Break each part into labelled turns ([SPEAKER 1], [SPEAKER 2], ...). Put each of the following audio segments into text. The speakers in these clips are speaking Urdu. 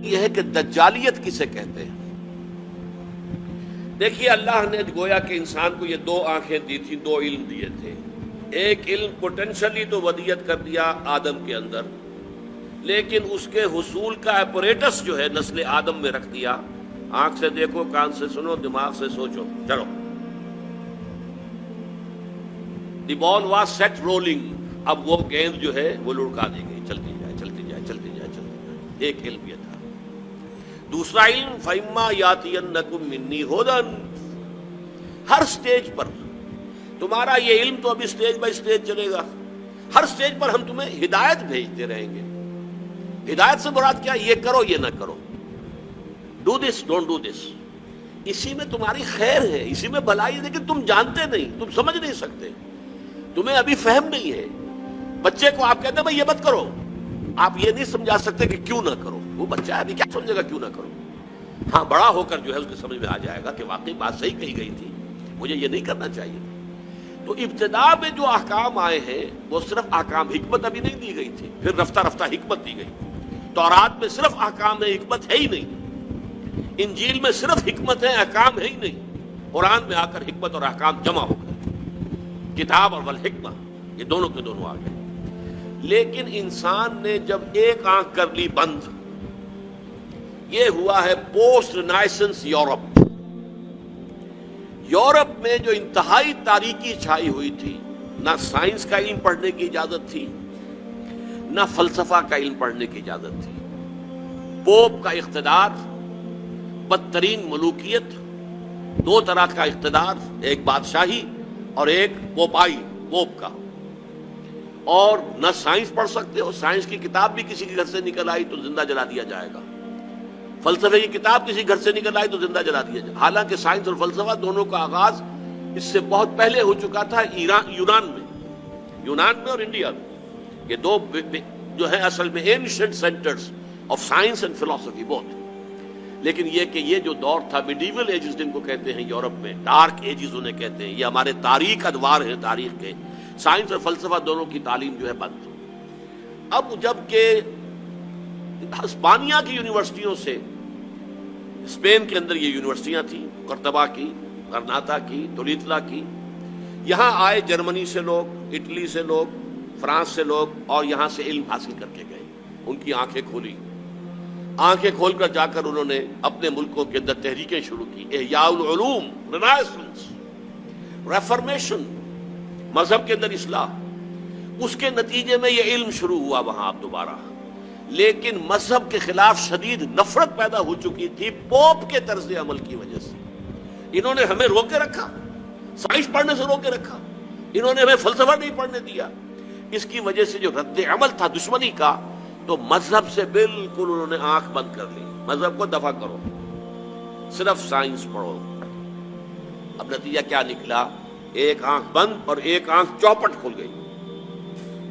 [SPEAKER 1] یہ ہے کہ دجالیت کسے کہتے ہیں؟ دیکھیے، اللہ نے گویا کہ انسان کو یہ دو آنکھیں دی تھی، دو علم دیے تھے۔ ایک علم پوٹینشلی تو ودیت کر دیا آدم کے اندر، لیکن اس کے حصول کا اپریٹس جو ہے نسل آدم میں رکھ دیا۔ آنکھ سے دیکھو، کان سے سنو، دماغ سے سوچو، چلو۔ دی بال واز سیٹ رولنگ، اب وہ گیند جو ہے وہ لڑکا دی گئی، چلتی جائے چلتی جائے چلتی جائے چلتی جائے۔ ایک علم یہ تھا۔ دوسرا علم فَإِمَّا يَأْتِيَنَّكُم مِّنِّي هُدًى، ہر سٹیج پر تمہارا یہ علم تو ابھی سٹیج بائی سٹیج چلے گا، ہر سٹیج پر ہم تمہیں ہدایت بھیجتے رہیں گے۔ ہدایت سے مراد کیا؟ یہ کرو، یہ نہ کرو، do this, don't do this. اسی میں تمہاری خیر ہے، اسی میں بھلائی ہے، لیکن تم جانتے نہیں، تم سمجھ نہیں سکتے، تمہیں ابھی فہم نہیں ہے۔ بچے کو آپ کہتے ہیں بھائی یہ مت کرو، آپ یہ نہیں سمجھا سکتے کہ کیوں نہ کرو۔ وہ بچہ ابھی کیا سمجھے گا کیوں نہ کرو؟ ہاں، بڑا ہو کر جو ہے اس کے سمجھ میں آ جائے گا کہ واقعی بات صحیح کہی گئی تھی، مجھے یہ نہیں کرنا چاہیے۔ تو ابتدا میں جو احکام آئے ہیں وہ صرف احکام، حکمت ابھی نہیں دی گئی تھی، پھر رفتہ رفتہ حکمت دی گئی۔ تورات میں صرف احکام ہے، حکمت ہے ہی نہیں۔ انجیل میں صرف حکمت ہے، احکام ہے ہی نہیں۔ قرآن میں آ کر حکمت اور احکام جمع ہو گئے، کتاب اور والحکمہ، یہ دونوں کے دونوں آ گئے۔ لیکن انسان نے جب ایک آنکھ کر لی بند، یہ ہوا ہے پوسٹ رینائسنس یورپ۔ یورپ میں جو انتہائی تاریکی چھائی ہوئی تھی، نہ سائنس کا علم پڑھنے کی اجازت تھی، نہ فلسفہ کا علم پڑھنے کی اجازت تھی۔ پوپ کا اقتدار، بدترین ملوکیت، دو طرح کا اقتدار، ایک بادشاہی اور ایک پوپائی، پوپ کا۔ اور نہ سائنس پڑھ سکتے ہو، سائنس کی کتاب بھی کسی کے گھر سے نکل آئی تو زندہ جلا دیا جائے گا، فلسفے کی کتاب کسی گھر سے نکل آئی تو زندہ جلا دیا جائے۔ حالانکہ سائنس اور فلسفہ دونوں کا آغاز اس سے بہت پہلے ہو چکا تھا یونان میں اور انڈیا میں۔ یہ دو جو ہے اصل میں ancient centres of science and فلسفی بوتھ۔ لیکن یہ کہ یہ جو دور تھا میڈیول ایجز جن کو کہتے ہیں یورپ میں، ڈارک ایجز انہیں کہتے ہیں، یہ ہمارے تاریخ ادوار ہیں تاریخ کے، سائنس اور فلسفہ دونوں کی تعلیم جو ہے بند۔ اب جب کہ ہسپانیہ کی یونیورسٹیوں سے، اسپین کے اندر یہ یونیورسٹیاں تھیں، قرطبہ کی، غرناطہ کی، تولیدلا کی، یہاں آئے جرمنی سے لوگ، اٹلی سے لوگ، فرانس سے لوگ، اور یہاں سے علم حاصل کر کے گئے۔ ان کی آنکھیں کھولی، آنکھیں کھول کر جا کر انہوں نے اپنے ملکوں کے اندر تحریکیں شروع کی، احیاء العلوم، رینائسنس، ریفارمیشن، مذہب کے اندر اصلاح۔ اس کے نتیجے میں یہ علم شروع ہوا وہاں اب دوبارہ۔ لیکن مذہب کے خلاف شدید نفرت پیدا ہو چکی تھی پوپ کے طرز عمل کی وجہ سے۔ انہوں نے ہمیں روکے رکھا، سائنس پڑھنے سے روکے رکھا، انہوں نے ہمیں فلسفہ نہیں پڑھنے دیا۔ اس کی وجہ سے جو رد عمل تھا دشمنی کا، تو مذہب سے بالکل انہوں نے آنکھ بند کر لی۔ مذہب کو دفع کرو، صرف سائنس پڑھو۔ اب نتیجہ کیا نکلا؟ ایک آنکھ بند اور ایک آنکھ چوپٹ کھل گئی۔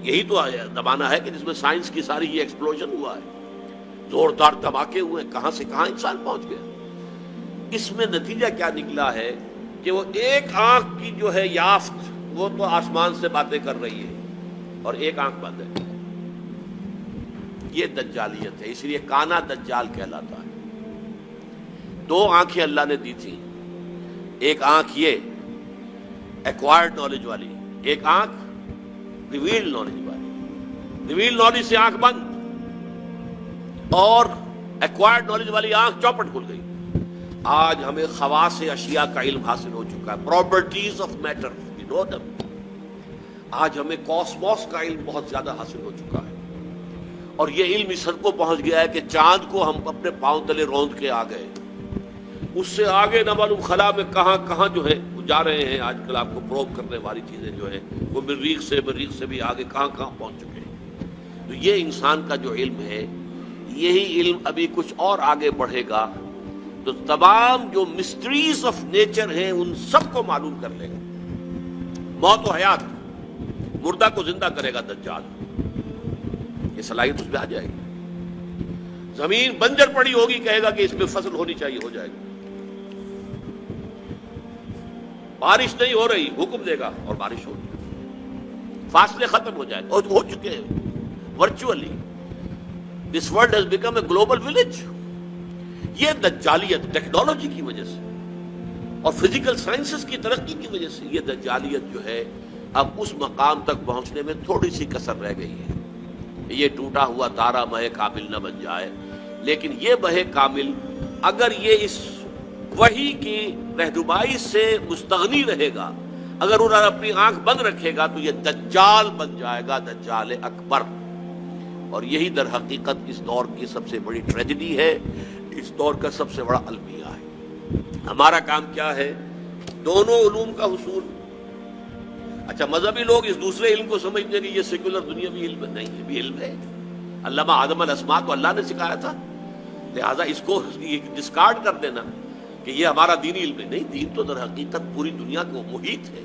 [SPEAKER 1] یہی تو زمانہ ہے کہ جس میں سائنس کی ساری یہ ایکسپلوژن ہوا ہے، زوردار دھماکے ہوئے، کہاں سے کہاں انسان پہنچ گیا۔ اس میں نتیجہ کیا نکلا ہے کہ وہ ایک آنکھ کی جو ہے یافت، وہ تو آسمان سے باتیں کر رہی ہے اور ایک آنکھ بند ہے۔ یہ دجالیت ہے، اس لیے کانا دجال کہلاتا ہے۔ دو آنکھیں اللہ نے دی تھی، ایک آنکھ یہ ایکوائرڈ نالج والی، ایک آنکھ ریویل نالج والی۔ ریویل نالج سے آنکھ بند اور ایکوائرڈ نالج والی آنکھ چوپٹ کھل گئی۔ آج ہمیں خواص اشیاء کا علم حاصل ہو چکا ہے، پراپرٹیز آف میٹر، وی نو دم۔ آج ہمیں کاسموس کا علم بہت زیادہ حاصل ہو چکا ہے، اور یہ علم اس حد کو پہنچ گیا ہے کہ چاند کو ہم اپنے پاؤں تلے روند کے آ گئے۔ اس سے آگے نہ معلوم خلا میں کہاں کہاں جو ہے جا رہے ہیں۔ آج کل آپ کو پروب کرنے والی چیزیں جو ہے وہ مریخ سے بھی آگے کہاں کہاں پہنچ چکے ہیں۔ تو یہ انسان کا جو علم ہے، یہی علم ابھی کچھ اور آگے بڑھے گا تو تمام جو مسٹریز آف نیچر ہیں ان سب کو معلوم کر لے گا۔ موت و حیات، مردہ کو زندہ کرے گا دجال، یہ صلاحیت اس پہ آ جائے گی۔ زمین بنجر پڑی ہوگی، کہے گا کہ اس پہ فصل ہونی چاہیے، ہو جائے گا۔ بارش نہیں ہو رہی، حکم دے گا اور بارش ہوگی، فاصلے ختم ہو جائے، اور ہو چکے ہیں virtually. This world has become a global village. یہ دجالیت ٹیکنالوجی کی وجہ سے اور فزیکل سائنسز کی ترقی کی وجہ سے یہ دجالیت جو ہے اب اس مقام تک پہنچنے میں تھوڑی سی کسر رہ گئی ہے. یہ ٹوٹا ہوا تارا مہ کامل نہ بن جائے، لیکن یہ مہ کامل اگر یہ اس وحی کی رہنمائی سے مستغنی رہے گا، اگر انہوں نے اپنی آنکھ بند رکھے گا تو یہ دجال بن جائے گا، دجال اکبر. اور یہی در حقیقت اس دور کی سب سے بڑی ٹریجڈی ہے، اس دور کا سب سے بڑا المیہ ہے. ہمارا کام کیا ہے؟ دونوں علوم کا حصول. اچھا، مذہبی لوگ اس دوسرے علم کو سمجھتے ہیں کہ یہ سیکولر دنیاوی علم نہیں، یہ بھی علم ہے. علامہ آدم الاسماء کو اللہ نے سکھایا تھا، لہذا اس کو ڈسکارڈ کر دینا کہ یہ ہمارا دینی علم ہے، نہیں، دین تو در حقیقت پوری دنیا کو محیط ہے.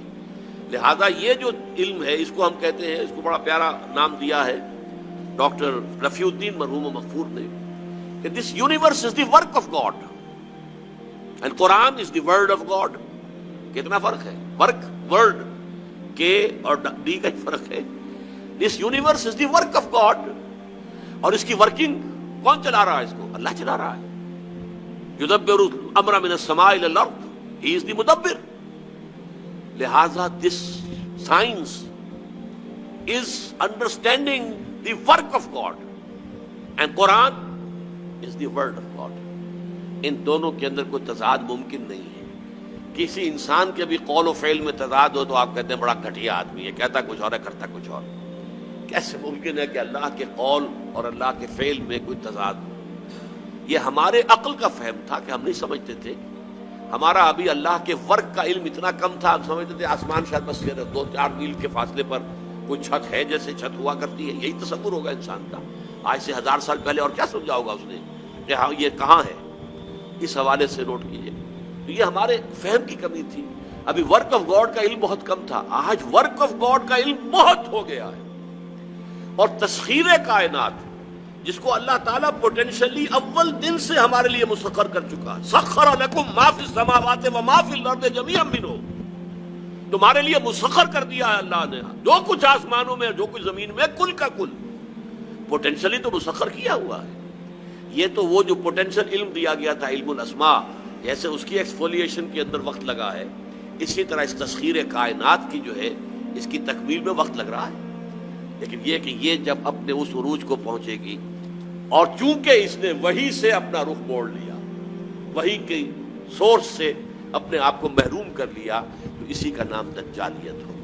[SPEAKER 1] لہذا یہ جو علم ہے اس کو ہم کہتے ہیں، اس کو بڑا پیارا نام دیا ہے ڈاکٹر رفیع الدین مرحوم و مغفور نے کہ this universe is the work of God and Quran is the word of God. کتنا فرق ہے؟ ورک، ورڈ کے اور ڈی کا فرق ہے. This universe is the work of God, اور اس کی ورکنگ کون چلا رہا ہے؟ اس کو اللہ چلا رہا ہے. یدبر الامر من السماء الى الارض، ہی از دی مدبر. لہذا this science is understanding the work of God and Quran is the word of God. ان دونوں کے اندر کوئی تضاد ممکن نہیں ہے. کسی انسان کے بھی قول و فعل میں تضاد ہو تو آپ کہتے ہیں بڑا گھٹیا آدمی ہے، کہتا کچھ اور ہے کرتا کچھ اور. کیسے ممکن ہے کہ اللہ کے قول اور اللہ کے فعل میں کوئی تضاد ہو؟ یہ ہمارے عقل کا فہم تھا کہ ہم نہیں سمجھتے تھے. ہمارا ابھی اللہ کے ورک کا علم اتنا کم تھا، ہم سمجھتے تھے آسمان شاید بس 2-4 میل کے فاصلے پر کوئی چھت ہے، جیسے چھت ہوا کرتی ہے. یہی تصور ہوگا انسان کا. آج سے 1000 سال پہلے اور کیا سمجھا ہوگا اس نے کہ ہاں یہ کہاں ہے؟ اس حوالے سے نوٹ کیجئے. تو یہ ہمارے فہم کی کمی تھی. ابھی ورک آف گاڈ کا علم بہت کم تھا، آج ورک آف گاڈ کا علم بہت ہو گیا ہے. اور تسخیر کائنات جس کو اللہ تعالیٰ پوٹینشلی اول دن سے ہمارے لیے مسخر کر چکا. سخر لکم ما فی السماوات و ما فی الارض جميعا منہ، تمہارے لیے مسخر کر دیا ہے اللہ نے جو کچھ آسمانوں میں جو کچھ زمین میں، کل کا کل پوٹینشلی تو مسخر کیا ہوا ہے. یہ تو وہ جو پوٹینشل علم دیا گیا تھا، علم الاسماء، جیسے اس کی ایکسفولیشن کے اندر وقت لگا ہے، اسی طرح اس تسخیر کائنات کی جو ہے اس کی تکمیل میں وقت لگ رہا ہے. لیکن یہ کہ یہ جب اپنے اس عروج کو پہنچے گی، اور چونکہ اس نے وحی سے اپنا رخ موڑ لیا، وحی کے سورس سے اپنے آپ کو محروم کر لیا، تو اسی کا نام دجالیت ہوگا.